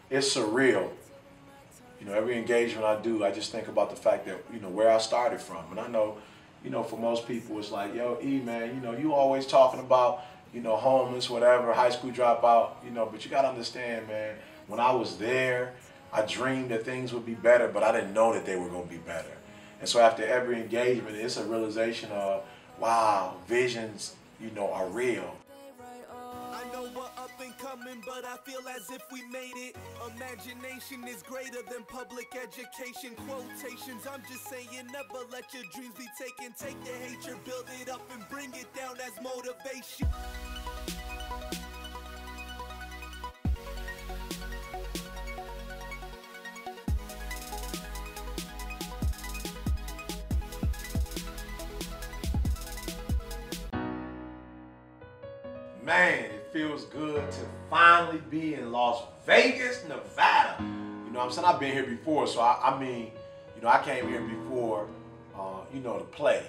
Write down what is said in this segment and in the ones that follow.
it's surreal. You know, every engagement I do, I just think about the fact that, you know, where I started from. And I know, you know, for most people, it's like, yo, E, man, you know, you always talking about, you know, homeless, whatever, high school dropout, you know, but you got to understand, man, when I was there, I dreamed that things would be better, but I didn't know that they were going to be better. And so after every engagement, it's a realization of, wow, visions, you know, are real. I know we're up and coming, but I feel as if we made it. Imagination is greater than public education quotations. I'm just saying, never let your dreams be taken. Take the hatred, build it up, and bring it down as motivation. Man, it feels good to finally be in Las Vegas, Nevada. You know what I'm saying? I've been here before, so I mean, you know, I came here before, you know, to play,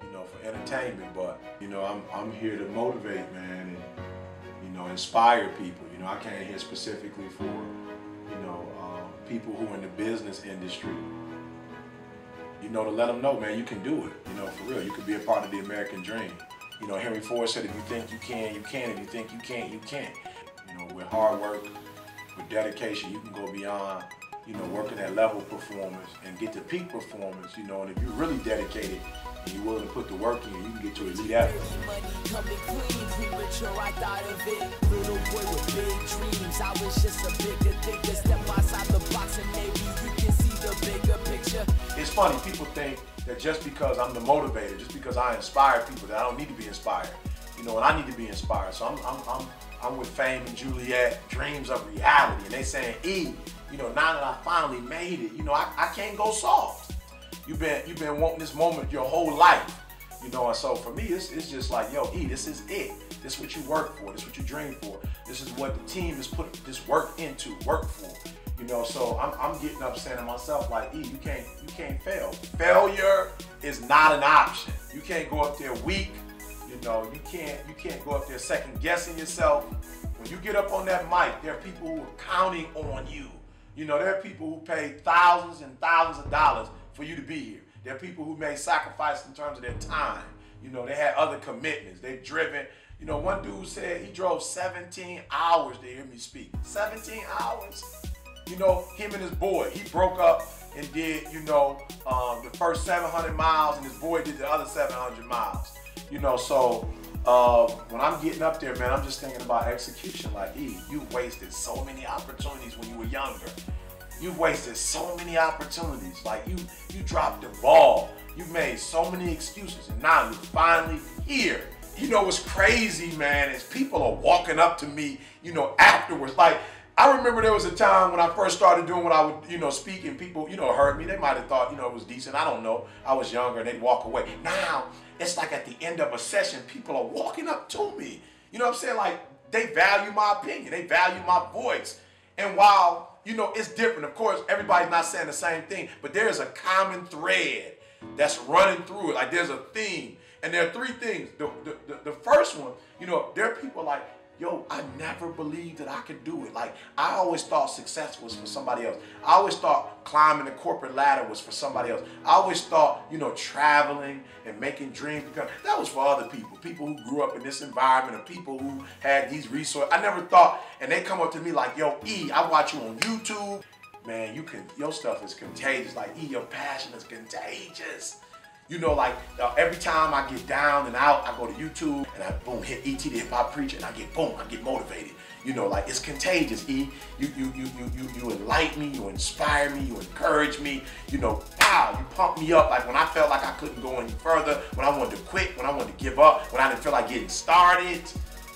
you know, for entertainment, but, you know, I'm here to motivate, man, and, you know, inspire people. You know, I came here specifically for, you know, people who are in the business industry, you know, to let them know, man, you can do it, you know, for real. You can be a part of the American dream. You know, Henry Ford said, if you think you can, you can. If you think you can't, you can't. You know, with hard work, with dedication, you can go beyond, you know, working at level performance and get to peak performance, you know, and if you're really dedicated and you're willing to put the work in, you can get to elite athlete. Money coming clean, premature, I thought of it. Little boy with big dreams, I was just a bigger thinker. Step outside the box and maybe you can see the bigger picture. It's funny, people think that just because I'm the motivator, just because I inspire people, that I don't need to be inspired. You know, and I need to be inspired. So I'm with Fame and Juliet, dreams of reality, and they saying, E, you know, now that I finally made it, you know, I can't go soft. You've been wanting this moment your whole life, you know, and so for me, it's just like, yo, E, this is it. This is what you work for. This is what you dream for. This is what the team has put this work for. You know, so I'm getting up saying to myself, like, E, you can't fail. Failure is not an option. You can't go up there weak. You know, you can't go up there second guessing yourself. When you get up on that mic, there are people who are counting on you. You know, there are people who paid thousands and thousands of dollars for you to be here. There are people who made sacrifices in terms of their time. You know, they had other commitments. They've driven. You know, one dude said he drove 17 hours to hear me speak. 17 hours. You know, him and his boy, he broke up and did, you know, the first 700 miles, and his boy did the other 700 miles. You know, so when I'm getting up there, man, I'm just thinking about execution. Like, E, you wasted so many opportunities when you were younger. You wasted so many opportunities. Like, you dropped the ball. You made so many excuses, and now you're finally here. You know what's crazy, man, is people are walking up to me, you know, afterwards. Like, I remember there was a time when I first started doing what I would, you know, speak, and people, you know, heard me. They might have thought, you know, it was decent. I don't know. I was younger, and they'd walk away. Now, it's like at the end of a session, people are walking up to me. You know what I'm saying? Like, they value my opinion. They value my voice. And while, you know, it's different. Of course, everybody's not saying the same thing, but there's a common thread that's running through it. Like, there's a theme. And there are three things. The first one, you know, there are people like, yo, I never believed that I could do it. Like, I always thought success was for somebody else. I always thought climbing the corporate ladder was for somebody else. I always thought, you know, traveling and making dreams become, that was for other people. People who grew up in this environment, or people who had these resources. I never thought, and they come up to me like, yo, E, I watch you on YouTube. Man, your stuff is contagious. Like, E, your passion is contagious. You know, like, every time I get down and out, I go to YouTube and I boom, hit ET the Hip Hop Preacher, and I get motivated. You know, like, it's contagious, E. You enlighten me, you inspire me, you encourage me, you know, pow, you pump me up. Like, when I felt like I couldn't go any further, when I wanted to quit, when I wanted to give up, when I didn't feel like getting started.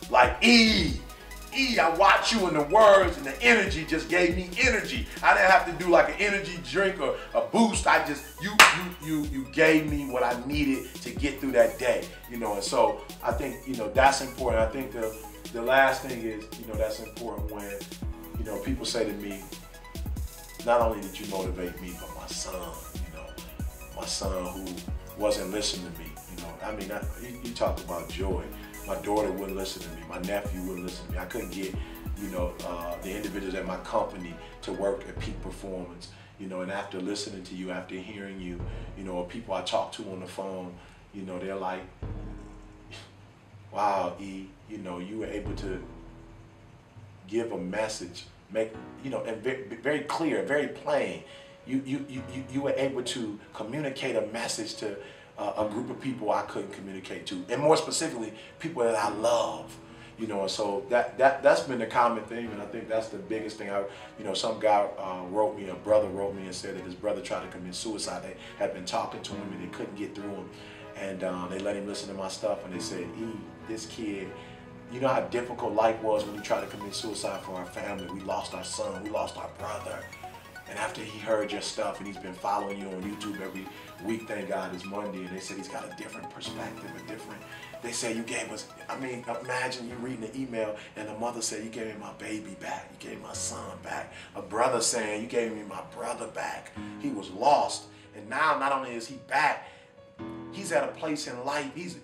Like, E, I watch you, and the words and the energy just gave me energy. I didn't have to do like an energy drink or a boost. I just, you gave me what I needed to get through that day, you know. And so I think, you know, that's important. I think the last thing is, you know, that's important when, you know, people say to me, not only did you motivate me, but my son, you know, my son who wasn't listening to me, you know. I mean, you talked about joy. My daughter wouldn't listen to me. My nephew wouldn't listen to me. I couldn't get, the individuals at my company to work at peak performance. And after listening to you, after hearing you, or people I talk to on the phone, they're like, wow, E, you were able to give a message, make, and very clear, very plain. You were able to communicate a message to a group of people I couldn't communicate to, and more specifically, people that I love. And so that's been the common theme, and I think that's the biggest thing. Some guy wrote me, a brother wrote me and said that his brother tried to commit suicide. They had been talking to him and they couldn't get through him, and they let him listen to my stuff, and they said, E, this kid, you know how difficult life was when he tried to commit suicide for our family. We lost our son, we lost our brother. And after he heard your stuff, and he's been following you on YouTube every week, thank God it's Monday, and they said he's got a different perspective, they say you gave us, imagine you reading the email and the mother said, you gave me my baby back, you gave my son back. A brother saying, you gave me my brother back. He was lost, and now not only is he back, he's at a place in life, he's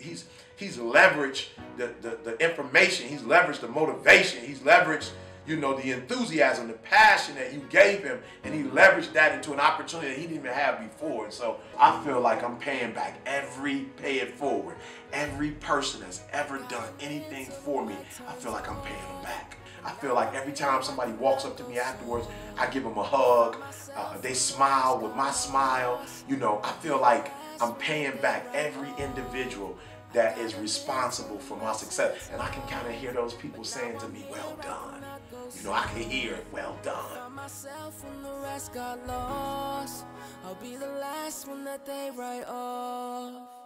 leveraged the information, he's leveraged the motivation, he's leveraged the enthusiasm, the passion that you gave him, and he leveraged that into an opportunity that he didn't even have before. And so I feel like I'm paying back pay it forward. Every person that's ever done anything for me, I feel like I'm paying them back. I feel like every time somebody walks up to me afterwards, I give them a hug, they smile with my smile. I feel like I'm paying back every individual that is responsible for my success. And I can kind of hear those people saying to me, well done. I can hear it, well done. Myself when the rest got lost, I'll be the last one that they write off.